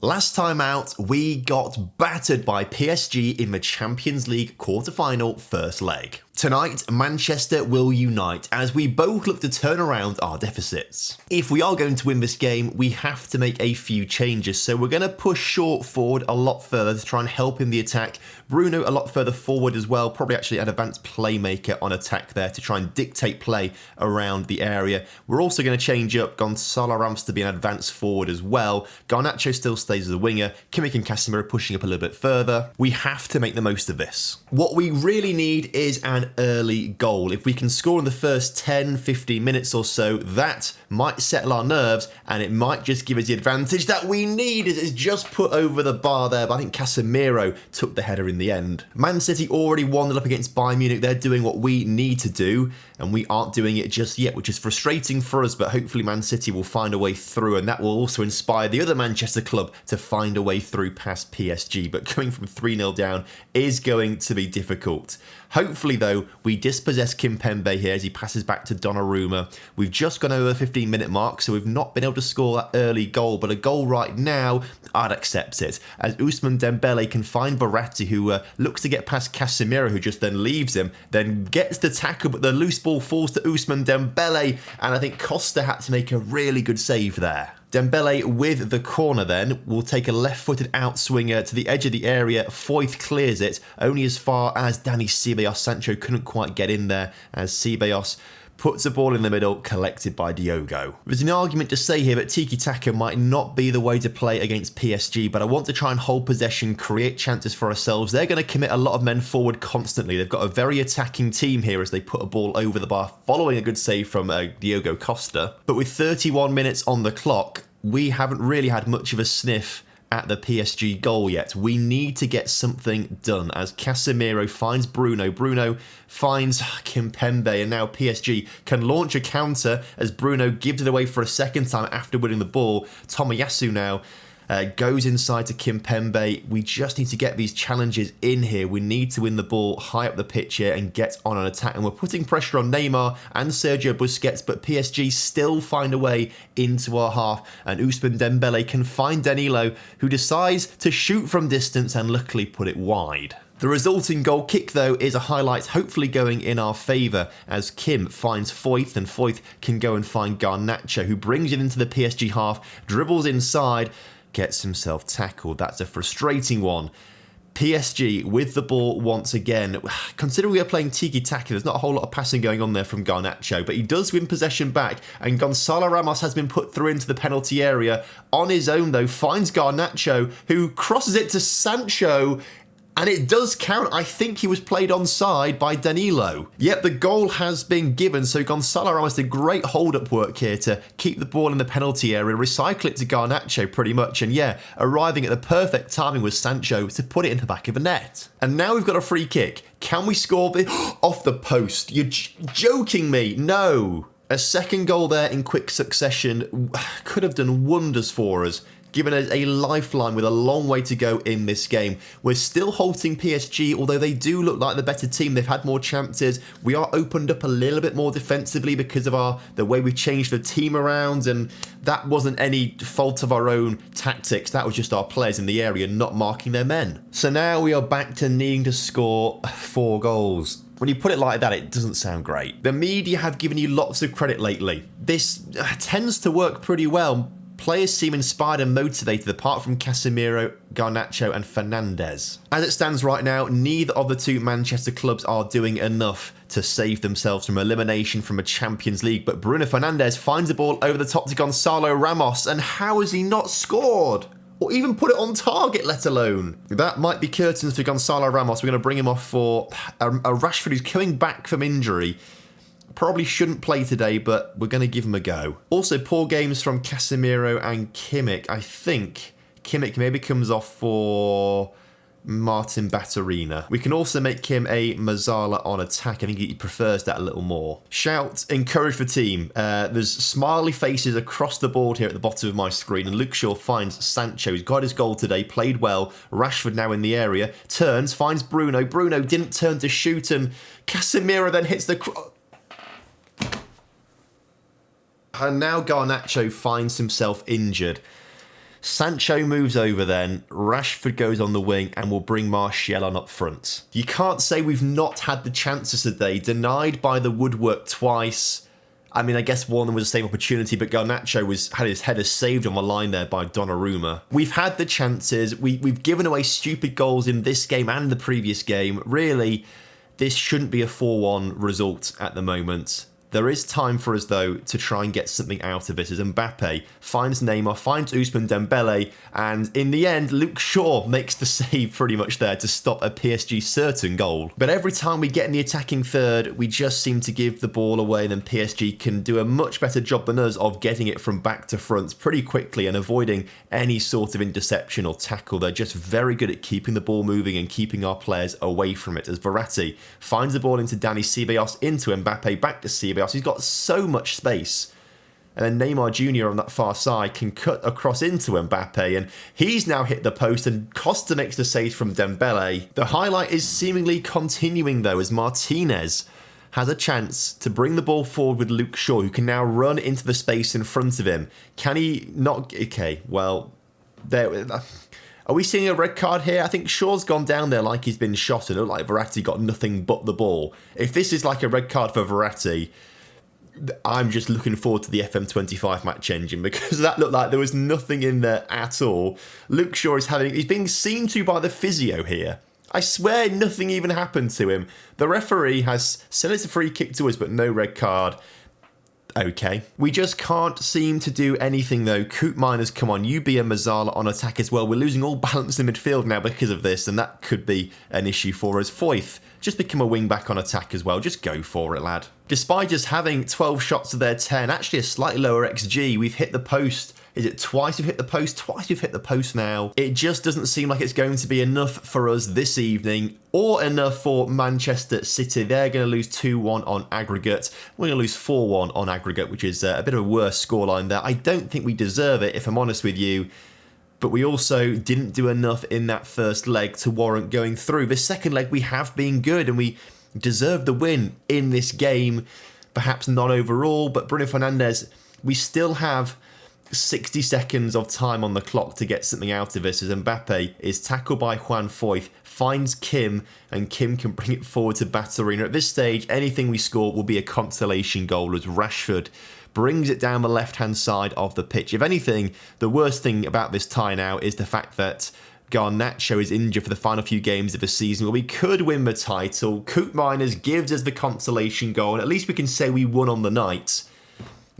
Last time out, we got battered by PSG in the Champions League quarter-final first leg. Tonight, Manchester will unite as we both look to turn around our deficits. If we are going to win this game, we have to make a few changes, so we're going to push Shaw forward a lot further to try and help in the attack. Bruno a lot further forward as well, probably actually an advanced playmaker on attack there to try and dictate play around the area. We're also going to change up Gonzalo Ramos to be an advanced forward as well. Garnacho still stays as a winger, Kimmich and Casemiro pushing up a little bit further. We have to make the most of this. What we really need is an early goal. If we can score in the first 10-15 minutes or so, that might settle our nerves and it might just give us the advantage that we need. It's just put over the bar there, but I think Casemiro took the header in the end. Man City already 1-0 up against Bayern Munich. They're doing what we need to do and we aren't doing it just yet, which is frustrating for us, but hopefully Man City will find a way through and that will also inspire the other Manchester club to find a way through past PSG. But going from 3-0 down is going to be difficult. Hopefully, though, we dispossess Kimpembe here as he passes back to Donnarumma. We've just gone over the 15-minute mark, so we've not been able to score that early goal, but a goal right now, I'd accept it, as Ousmane Dembele can find Verratti, who looks to get past Casemiro, who just then leaves him, then gets the tackle, but the loose ball falls to Ousmane Dembele, and I think Costa had to make a really good save there. Dembele with the corner then will take a left-footed outswinger to the edge of the area. Foyth clears it only as far as Dani Ceballos. Sancho couldn't quite get in there as Ceballos puts a ball in the middle, collected by Diogo. There's an argument to say here that tiki-taka might not be the way to play against PSG, but I want to try and hold possession, create chances for ourselves. They're going to commit a lot of men forward constantly. They've got a very attacking team here as they put a ball over the bar, following a good save from Diogo Costa. But with 31 minutes on the clock, we haven't really had much of a sniff at the PSG goal yet. We need to get something done as Casemiro finds Bruno. Bruno finds Kimpembe, and now PSG can launch a counter as Bruno gives it away for a second time after winning the ball. Tomiyasu now goes inside to Kimpembe. We just need to get these challenges in here. We need to win the ball high up the pitch here and get on an attack. And we're putting pressure on Neymar and Sergio Busquets, but PSG still find a way into our half. And Ousmane Dembele can find Danilo, who decides to shoot from distance and luckily put it wide. The resulting goal kick, though, is a highlight hopefully going in our favour as Kim finds Foyth, and Foyth can go and find Garnacho, who brings it into the PSG half, dribbles inside, gets himself tackled. That's a frustrating one. PSG with the ball once again. Considering we are playing tiki-taka, there's not a whole lot of passing going on there from Garnacho, but he does win possession back, and Gonzalo Ramos has been put through into the penalty area. On his own, though, finds Garnacho, who crosses it to Sancho, and it does count. I think he was played onside by Danilo. Yep, the goal has been given, so Gonzalo Ramos did great hold-up work here to keep the ball in the penalty area, recycle it to Garnacho pretty much, and yeah, arriving at the perfect timing with Sancho to put it in the back of the net. And now we've got a free kick. Can we score this? Off the post. You're joking me. No. A second goal there in quick succession could have done wonders for us, giving us a lifeline with a long way to go in this game. We're still halting PSG, although they do look like the better team. They've had more chances. We are opened up a little bit more defensively because of the way we've changed the team around, and that wasn't any fault of our own tactics. That was just our players in the area not marking their men. So now we are back to needing to score 4 goals. When you put it like that, it doesn't sound great. The media have given you lots of credit lately. This tends to work pretty well. Players seem inspired and motivated apart from Casemiro, Garnacho and Fernandes. As it stands right now, neither of the two Manchester clubs are doing enough to save themselves from elimination from a Champions League, but Bruno Fernandes finds the ball over the top to Gonzalo Ramos, and how has he not scored? Or even put it on target, let alone. That might be curtains for Gonzalo Ramos. We're going to bring him off for a Rashford who's coming back from injury. Probably shouldn't play today, but we're going to give him a go. Also, poor games from Casemiro and Kimmich. I think Kimmich maybe comes off for Martin Batterina. We can also make him a Mazzala on attack. I think he prefers that a little more. Shout, encourage the team. There's smiley faces across the board here at the bottom of my screen, and Luke Shaw finds Sancho. He's got his goal today, played well. Rashford now in the area, turns, finds Bruno. Bruno didn't turn to shoot, and Casemiro then hits the... And now Garnacho finds himself injured. Sancho moves over then, Rashford goes on the wing and will bring Martial on up front. You can't say we've not had the chances today, denied by the woodwork twice. I mean, I guess one of them was the same opportunity, but Garnacho had his header saved on the line there by Donnarumma. We've had the chances, we've given away stupid goals in this game and the previous game. Really, this shouldn't be a 4-1 result at the moment. There is time for us, though, to try and get something out of this as Mbappe finds Neymar, finds Ousmane Dembele, and in the end, Luke Shaw makes the save pretty much there to stop a PSG certain goal. But every time we get in the attacking third, we just seem to give the ball away, and then PSG can do a much better job than us of getting it from back to front pretty quickly and avoiding any sort of interception or tackle. They're just very good at keeping the ball moving and keeping our players away from it, as Verratti finds the ball into Dani Ceballos, into Mbappe, back to Ceballos. He's got so much space. And then Neymar Jr. on that far side can cut across into Mbappe, and he's now hit the post, and Costa makes the save from Dembele. The highlight is seemingly continuing, though, as Martinez has a chance to bring the ball forward with Luke Shaw, who can now run into the space in front of him. Can he not? Okay, well, there. Are we seeing a red card here? I think Shaw's gone down there like he's been shot, and it looked like Verratti got nothing but the ball. If this is like a red card for Verratti, I'm just looking forward to the FM25 match engine, because that looked like there was nothing in there at all. Luke Shaw he's being seen to by the physio here. I swear nothing even happened to him. The referee has said it's a free kick to us, but no red card. Okay. We just can't seem to do anything, though. Koop Miners, come on, you be a Mazzala on attack as well. We're losing all balance in midfield now because of this, and that could be an issue for us. Foyth, just become a wing-back on attack as well. Just go for it, lad. Despite just having 12 shots to their 10, actually a slightly lower XG, we've hit the post. Is it twice we've hit the post? Twice we've hit the post now. It just doesn't seem like it's going to be enough for us this evening, or enough for Manchester City. They're going to lose 2-1 on aggregate. We're going to lose 4-1 on aggregate, which is a bit of a worse scoreline there. I don't think we deserve it, if I'm honest with you. But we also didn't do enough in that first leg to warrant going through. The second leg, we have been good, and we deserved the win in this game. Perhaps not overall, but Bruno Fernandes, we still have 60 seconds of time on the clock to get something out of this, as Mbappe is tackled by Juan Foyth, finds Kim, and Kim can bring it forward to Batarina. At this stage, anything we score will be a consolation goal, as Rashford brings it down the left-hand side of the pitch. If anything, the worst thing about this tie now is the fact that Garnacho is injured for the final few games of the season, where we could win the title. Koop Miners gives us the consolation goal, and at least we can say we won on the night.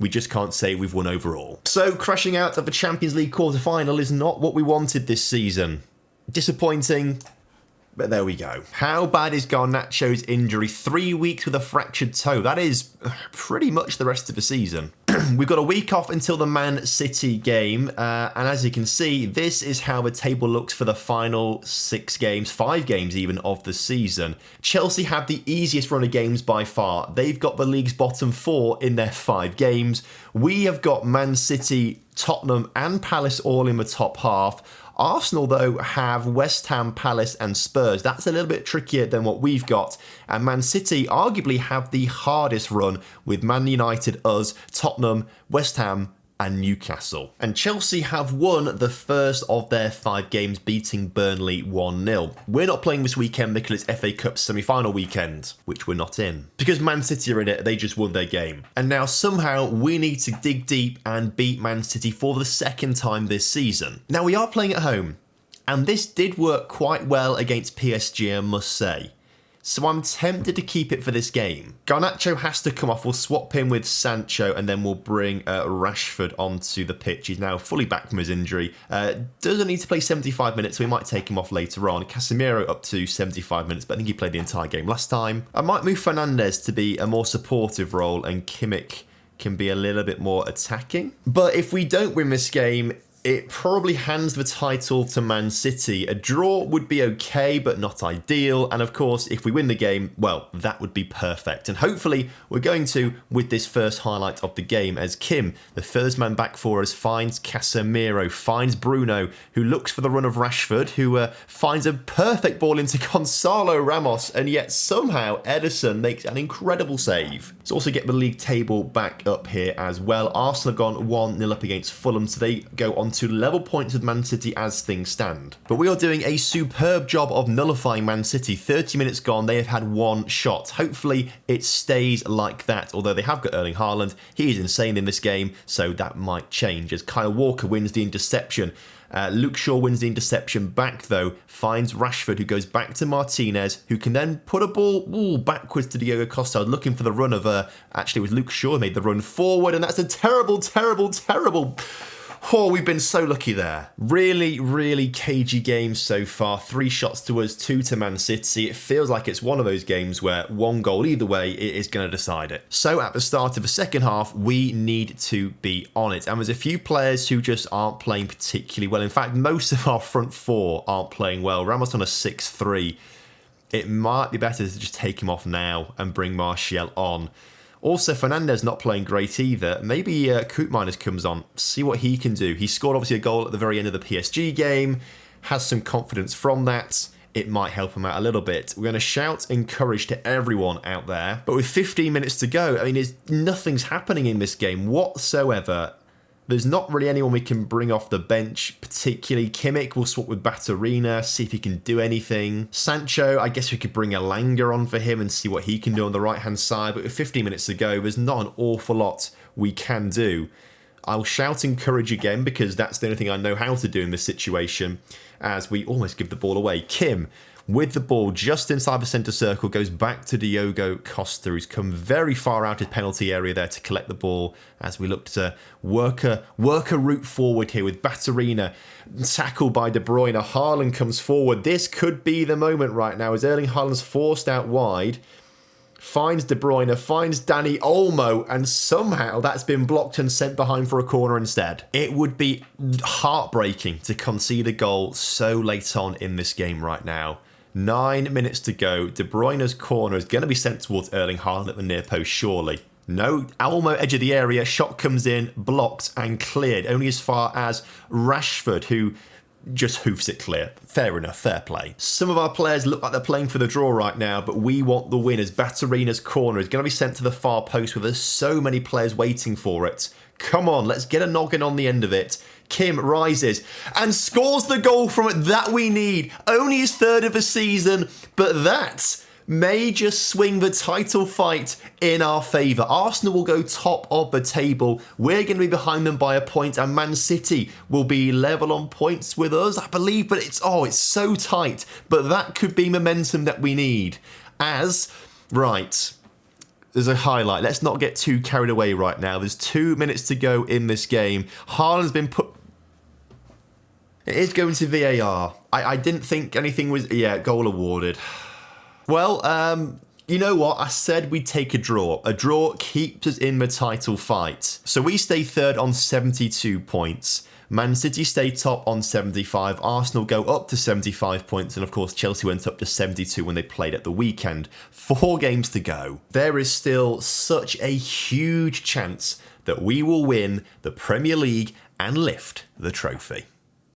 We just can't say we've won overall. So, crashing out of the Champions League quarter-final is not what we wanted this season. Disappointing, but there we go. How bad is Garnacho's injury? 3 weeks with a fractured toe. That is pretty much the rest of the season. We've got a week off until the Man City game, and as you can see, this is how the table looks for the final 6 games, 5 games even, of the season. Chelsea have the easiest run of games by far. They've got the league's bottom 4 in their 5 games. We have got Man City, Tottenham and Palace all in the top half. Arsenal, though, have West Ham, Palace and Spurs. That's a little bit trickier than what we've got. And Man City arguably have the hardest run with Man United, us, Tottenham, West Ham and Newcastle. And Chelsea have won the first of their 5 games, beating Burnley 1-0. We're not playing this weekend because it's FA Cup semi-final weekend, which we're not in. Because Man City are in it, they just won their game. And now somehow we need to dig deep and beat Man City for the second time this season. Now we are playing at home, and this did work quite well against PSG, I must say. So I'm tempted to keep it for this game. Garnacho has to come off. We'll swap him with Sancho, and then we'll bring Rashford onto the pitch. He's now fully back from his injury. Doesn't need to play 75 minutes, so we might take him off later on. Casemiro up to 75 minutes, but I think he played the entire game last time. I might move Fernandes to be a more supportive role, and Kimmich can be a little bit more attacking. But if we don't win this game, it probably hands the title to Man City. A draw would be okay, but not ideal. And of course, if we win the game, well, that would be perfect. And hopefully, we're going to with this first highlight of the game, as Kim, the first man back for us, finds Casemiro, finds Bruno, who looks for the run of Rashford, who finds a perfect ball into Gonzalo Ramos, and yet somehow Ederson makes an incredible save. Let's also get the league table back up here as well. Arsenal have gone 1-0 up against Fulham, so they go on on to level points with Man City as things stand. But we are doing a superb job of nullifying Man City. 30 minutes gone, they have had one shot. Hopefully it stays like that, although they have got Erling Haaland. He is insane in this game, so that might change as Kyle Walker wins the interception. Luke Shaw wins the interception back though, finds Rashford who goes back to Martinez, who can then put a ball backwards to Diogo Costa, looking for the run of, actually it was Luke Shaw who made the run forward, and that's a terrible, oh, we've been so lucky there. Really, really cagey game so far. 3 shots to us, 2 to Man City. It feels like it's one of those games where one goal either way is going to decide it. So at the start of the second half, we need to be on it. And there's a few players who just aren't playing particularly well. In fact, most of our front 4 aren't playing well. Ramos on a 6-3. It might be better to just take him off now and bring Martial on. Also, Fernandez not playing great either. Maybe Koopmeiners comes on, see what he can do. He scored obviously a goal at the very end of the PSG game, has some confidence from that. It might help him out a little bit. We're going to shout encourage to everyone out there. But with 15 minutes to go, I mean, nothing's happening in this game whatsoever. There's not really anyone we can bring off the bench, particularly. Kimmich will swap with Baturina, see if he can do anything. Sancho, I guess we could bring Elanga on for him and see what he can do on the right-hand side. But with 15 minutes to go, there's not an awful lot we can do. I'll shout encourage again because that's the only thing I know how to do in this situation, as we almost give the ball away. Kim, with the ball just inside the centre circle, goes back to Diogo Costa, who's come very far out of penalty area there to collect the ball as we look to work a route forward here with Baturina. Tackled by De Bruyne. Haaland comes forward. This could be the moment right now as Erling Haaland's forced out wide. Finds De Bruyne, finds Dani Olmo, and somehow that's been blocked and sent behind for a corner instead. It would be heartbreaking to concede a goal so late on in this game right now. 9 minutes to go. De Bruyne's corner is going to be sent towards Erling Haaland at the near post, surely. No, Olmo edge of the area, shot comes in, blocked and cleared, only as far as Rashford, who just hoofs it clear. Fair enough, fair play. Some of our players look like they're playing for the draw right now, but we want the win as Baturina's corner is going to be sent to the far post where there's so many players waiting for it. Come on, let's get a noggin on the end of it. Kim rises and scores the goal from it that we need. Only his 3rd of the season, but that may just swing the title fight in our favour. Arsenal will go top of the table. We're going to be behind them by a point, and Man City will be level on points with us, I believe. But it's so tight. But that could be momentum that we need. Right, there's a highlight. Let's not get too carried away right now. There's 2 minutes to go in this game. Haaland's been put... It is going to VAR. I didn't think anything was... Yeah, goal awarded. Well, you know what? I said we'd take a draw. A draw keeps us in the title fight. So we stay 3rd on 72 points. Man City stay top on 75. Arsenal go up to 75 points. And of course, Chelsea went up to 72 when they played at the weekend. 4 games to go. There is still such a huge chance that we will win the Premier League and lift the trophy.